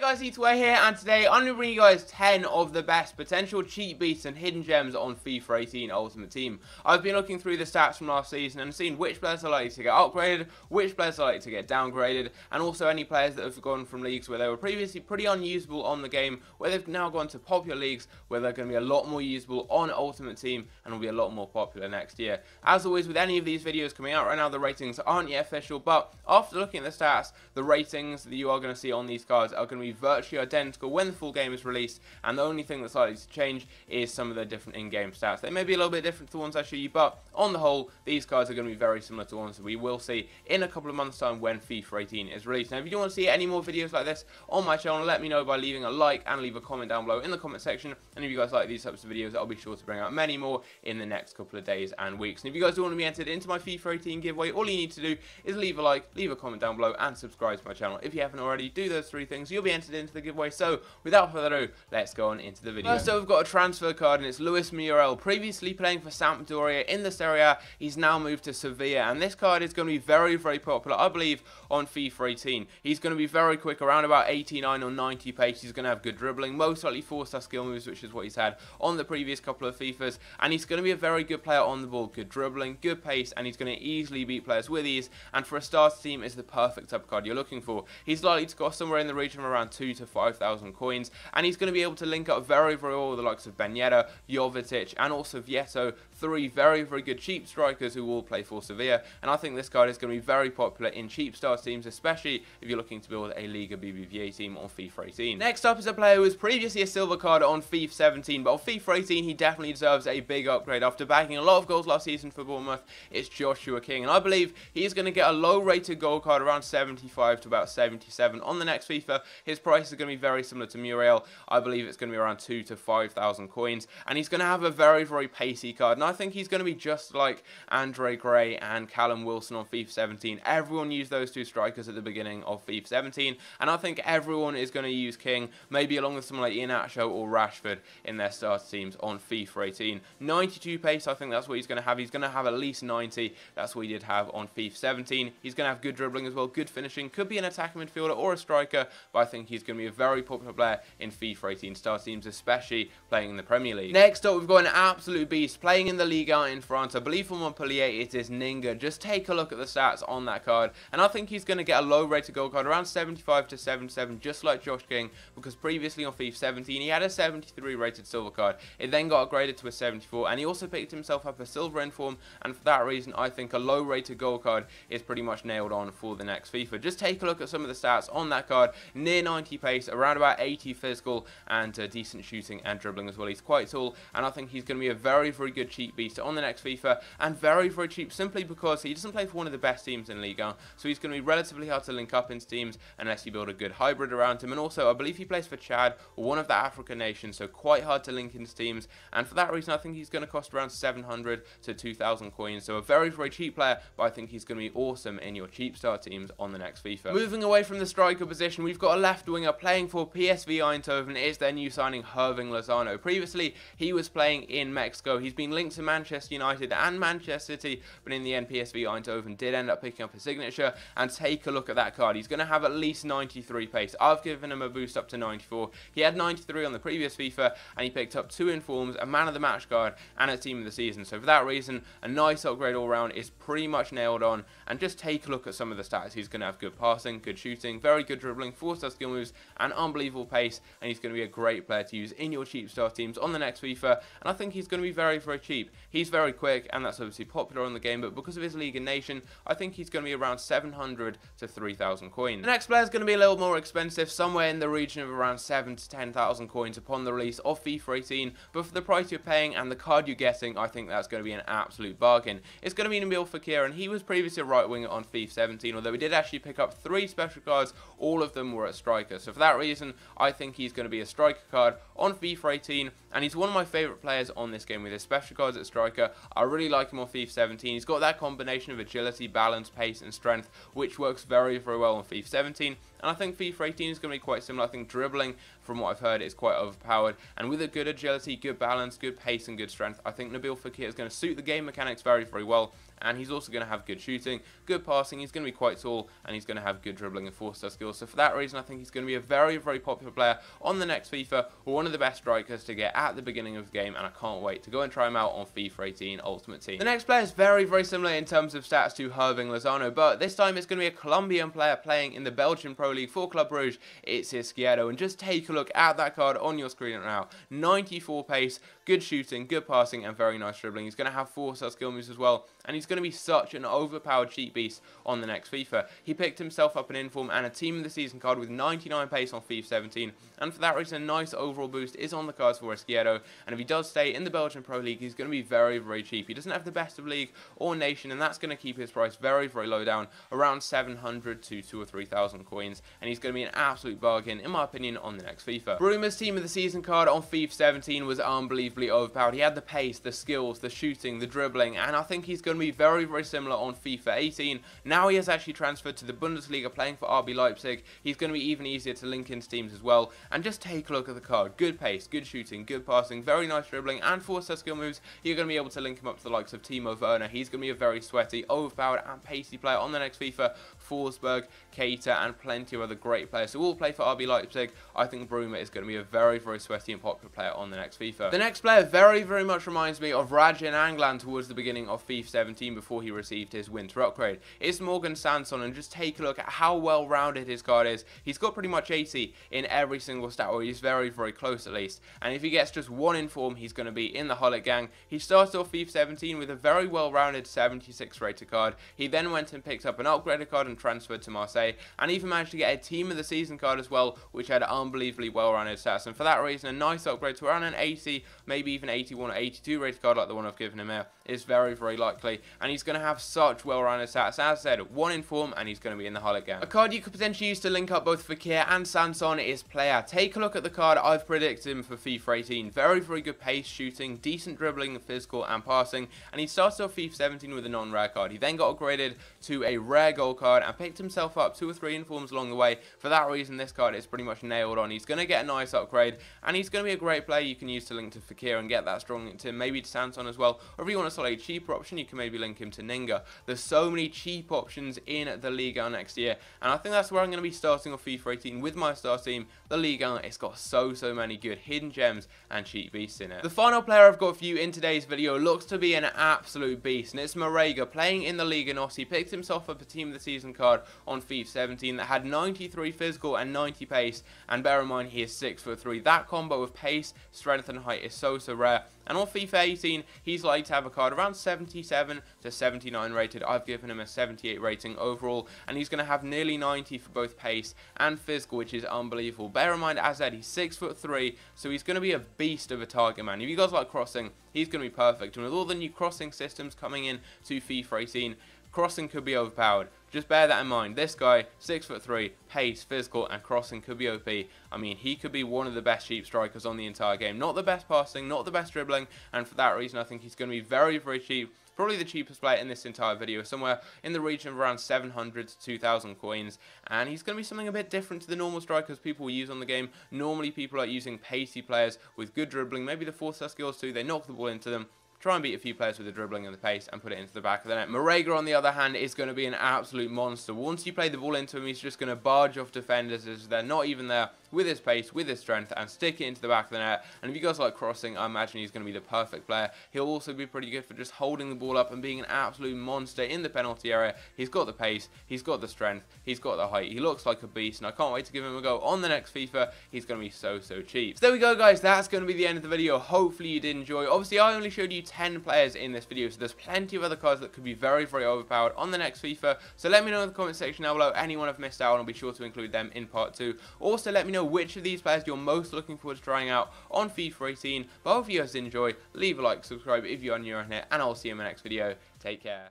Guys, Eataway here, and today I'm going to bring you guys 10 of the best potential cheat beats and hidden gems on FIFA 18 Ultimate Team. I've been looking through the stats from last season and seen which players are likely to get upgraded, which players are likely to get downgraded, and also any players that have gone from leagues where they were previously pretty unusable on the game, where they've now gone to popular leagues where they're going to be a lot more usable on Ultimate Team and will be a lot more popular next year. As always, with any of these videos coming out right now, the ratings aren't yet official, but after looking at the stats, the ratings that you are going to see on these cards are going to be virtually identical when the full game is released, and the only thing that's likely to change is some of the different in-game stats. They may be a little bit different to the ones I show you, but on the whole, these cards are going to be very similar to ones that we will see in a couple of months' time when FIFA 18 is released. Now, if you do want to see any more videos like this on my channel, let me know by leaving a like and leave a comment down below in the comment section. And if you guys like these types of videos, I'll be sure to bring out many more in the next couple of days and weeks. And if you guys do want to be entered into my FIFA 18 giveaway, all you need to do is leave a like, leave a comment down below, and subscribe to my channel. If you haven't already, do those three things, you'll be entered into the giveaway. So without further ado, let's go on into the video. First up, we've got a transfer card, and it's Luis Muriel, previously playing for Sampdoria in the Serie A. He's now moved to Sevilla, and this card is going to be very, very popular, I believe, on FIFA 18. He's going to be very quick, around about 89 or 90 pace. He's going to have good dribbling, most likely 4-star skill moves, which is what he's had on the previous couple of FIFAs, and he's going to be a very good player on the ball, good dribbling, good pace, and he's going to easily beat players with ease, and for a starter team is the perfect type of card you're looking for. He's likely to cost somewhere in the region of around 2,000 to 5,000 coins, and he's going to be able to link up very, very well with the likes of Ben Yedder, Jovetic, and also Vieto, three very, very good cheap strikers who all play for Sevilla, and I think this card is going to be very popular in cheap starter teams, especially if you're looking to build a Liga BBVA team on FIFA 18. Next up is a player who was previously a silver card on FIFA 17, but on FIFA 18 he definitely deserves a big upgrade. After bagging a lot of goals last season for Bournemouth, it's Joshua King, and I believe he's going to get a low rated goal card around 75 to about 77 on the next FIFA. His price is going to be very similar to Muriel. I believe it's going to be around 2,000 to 5,000 coins, and he's going to have a very, very pacey card, and I think he's going to be just like Andre Gray and Callum Wilson on FIFA 17. Everyone used those two strikers at the beginning of FIFA 17, and I think everyone is going to use King, maybe along with someone like Iheanacho or Rashford in their starter teams on FIFA 18. 92 pace, I think that's what he's going to have. He's going to have at least 90. That's what he did have on FIFA 17. He's going to have good dribbling as well, good finishing. Could be an attacking midfielder or a striker, but I think he's going to be a very popular player in FIFA 18 starter teams, especially playing in the Premier League. Next up, we've got an absolute beast playing in the Liga in France. I believe for Montpellier it is Ningguang. Just take a look at the stats on that card, and I think he's going to get a low rated goal card around 75 to 77, just like Josh King, because previously on FIFA 17 he had a 73 rated silver card. It then got upgraded to a 74, and he also picked himself up a silver inform, and for that reason I think a low rated goal card is pretty much nailed on for the next FIFA. Just take a look at some of the stats on that card. Near 90 pace, around about 80 physical, and decent shooting and dribbling as well. He's quite tall, and I think he's going to be a very, very good cheap beast on the next FIFA, and very, very cheap simply because he doesn't play for one of the best teams in Liga, so he's going to be relatively hard to link up into teams unless you build a good hybrid around him. And also, I believe he plays for Chad, or one of the African nations, so quite hard to link into teams, and for that reason I think he's going to cost around 700 to 2,000 coins, so a very, very cheap player, but I think he's going to be awesome in your cheap star teams on the next FIFA. Moving away from the striker position, we've got a left winger playing for PSV Eindhoven. It's their new signing, Hirving Lozano. Previously he was playing in Mexico. He's been linked to Manchester United and Manchester City, but in the end PSV Eindhoven did end up picking up his signature. And take a look at that card. He's going to have at least 93 pace. I've given him a boost up to 94. He had 93 on the previous FIFA, and he picked up 2 informs, a man of the match card, and a team of the season. So for that reason, a nice upgrade all round is pretty much nailed on. And just take a look at some of the stats. He's going to have good passing, good shooting, very good dribbling, 4-star skill moves, and unbelievable pace, and he's going to be a great player to use in your cheap star teams on the next FIFA. And I think he's going to be very, very cheap. He's very quick, and that's obviously popular on the game, but because of his Liga nation, I think he's going to be around 700 to 3,000 coins. The next player is going to be a little more expensive, somewhere in the region of around 7,000 to 10,000 coins upon the release of FIFA 18, but for the price you're paying and the card you're getting, I think that's going to be an absolute bargain. It's going to be Nabil Fekir, and he was previously a right winger on FIFA 17, although we did actually pick up 3 special cards. All of them were at striker, so for that reason I think he's going to be a striker card on FIFA 18, and he's one of my favourite players on this game with his special cards at striker. I really like him on FIFA 17. He's got that combination of agility, balance, pace and strength, which works very, very well on FIFA 17, and I think FIFA 18 is going to be quite similar. I think dribbling, from what I've heard, is quite overpowered, and with a good agility, good balance, good pace and good strength, I think Nabil Fekir is going to suit the game mechanics very, very well, and he's also going to have good shooting, good passing, he's going to be quite tall, and he's going to have good dribbling and 4-star skills. So for that reason, I think he's going to be a very, very popular player on the next FIFA, or one of the best strikers to get at the beginning of the game, and I can't wait to go and try him out on FIFA 18 Ultimate Team. The next player is very, very similar in terms of stats to Lozano, but this time it's going to be a Colombian player playing in the Belgian Pro League for Club Brugge. It's Izquierdo, and just take a look at that card on your screen right now. 94 pace, good shooting, good passing, and very nice dribbling. He's going to have 4-star skill moves as well, and he's going to be such an overpowered cheat beast on the next FIFA. He picked himself up an inform and a team of the season card with 99 pace on FIFA 17, and for that reason a nice overall boost is on the cards for Izquierdo, and if he does stay in the Belgian Pro League, he's going to be very, very cheap. He doesn't have the best of league or nation, and that's going to keep his price very, very low down, around 700 to 2,000 or 3,000 coins, and he's going to be an absolute bargain in my opinion on the next FIFA. Bruma's team of the season card on FIFA 17 was unbelievably overpowered. He had the pace, the skills, the shooting, the dribbling, and I think he's going to be very, very similar on FIFA 18. Now he has actually transferred to the Bundesliga playing for RB Leipzig. He's going to be even easier to link into teams as well, and just take a look at the card. Good pace, good shooting, good passing, very nice dribbling, and 4-star skill moves. You're going to be able to link him up to the likes of Timo Werner. He's going to be a very sweaty, overpowered, and pacey player on the next FIFA. Forsberg, Keita, and plenty of other great players who all play for RB Leipzig. I think Bruma is going to be a very, very sweaty and popular player on the next FIFA. The next player very, very much reminds me of Rajan Anglan towards the beginning of FIFA 17 before he received his winter upgrade. It's Morgan Sanson, and just take a look at how well rounded his card is. He's got pretty much 80 in every single stat, or he's very, very close at least. And if he gets just one inform, he's going to be in the Hullet gang. He started off FIFA 17 with a very well rounded 76 rated card. He then went and picked up an upgraded card and transferred to Marseille, and even managed to get a team of the season card as well, which had unbelievably well rounded stats, and for that reason a nice upgrade to around an 80, maybe even 81 or 82 rated card like the one I've given him here is very, very likely, and he's going to have such well rounded stats. As I said, one inform, and he's going to be in the Hullet gang. A card you could potentially use to link up both Fekir and Sanson is Player. Take a look at the card I've predicted him for FIFA 18. Very, very good pace, shooting, decent dribbling, physical, and passing, and he started off FIFA 17 with a non-rare card. He then got upgraded to a rare gold card and picked himself up 2 or 3 informs along the way. For that reason, this card is pretty much nailed on. He's going to get a nice upgrade, and he's going to be a great player you can use to link to Fekir and get that strong to maybe to Sanson as well. Or if you want a slightly cheaper option, you can maybe link him to Ningguang. There's so many cheap options in the Liga next year, and I think that's where I'm going to be starting off FIFA 18 with my star team. The Liga, it's got so many good hidden gems and cheap beasts in it. The final player I've got for you in today's video looks to be an absolute beast, and it's Moraga playing in the Liga NOS. He picked himself up a team of the season card on FIFA 17 that had 93 physical and 90 pace, and bear in mind he is 6'3". That combo of pace, strength, and height is so rare. And on FIFA 18, he's likely to have a card around 77 to 79 rated. I've given him a 78 rating overall, and he's going to have nearly 90 for both pace and physical, which is unbelievable. Bear in mind, as I said, he's 6'3", so he's going to be a beast of a target man. If you guys like crossing, he's going to be perfect. And with all the new crossing systems coming in to FIFA 18, crossing could be overpowered. Just bear that in mind. This guy, 6'3", pace, physical, and crossing could be OP. I mean, he could be one of the best cheap strikers on the entire game. Not the best passing, not the best dribbling, and for that reason, I think he's going to be very, very cheap. Probably the cheapest player in this entire video, somewhere in the region of around 700 to 2,000 coins, and he's going to be something a bit different to the normal strikers people use on the game. Normally, people are using pacey players with good dribbling, maybe the 4-star skills too. They knock the ball into them. Try and beat a few players with the dribbling and the pace and put it into the back of the net. Moraga, on the other hand, is going to be an absolute monster. Once you play the ball into him, he's just going to barge off defenders as they're not even there, with his pace, with his strength, and stick it into the back of the net. And if you guys like crossing, I imagine he's going to be the perfect player. He'll also be pretty good for just holding the ball up and being an absolute monster in the penalty area. He's got the pace, he's got the strength, he's got the height. He looks like a beast, and I can't wait to give him a go on the next FIFA. He's going to be so cheap. So there we go, guys. That's going to be the end of the video. Hopefully you did enjoy. Obviously, I only showed you 10 players in this video, so there's plenty of other cards that could be very overpowered on the next FIFA. So let me know in the comment section down below anyone I've missed out on. I'll be sure to include them in part 2. Also, let me know which of these players you're most looking forward to trying out on FIFA 18. But I hope you guys enjoy. Leave a like, subscribe if you are new around here, and I'll see you in my next video. Take care.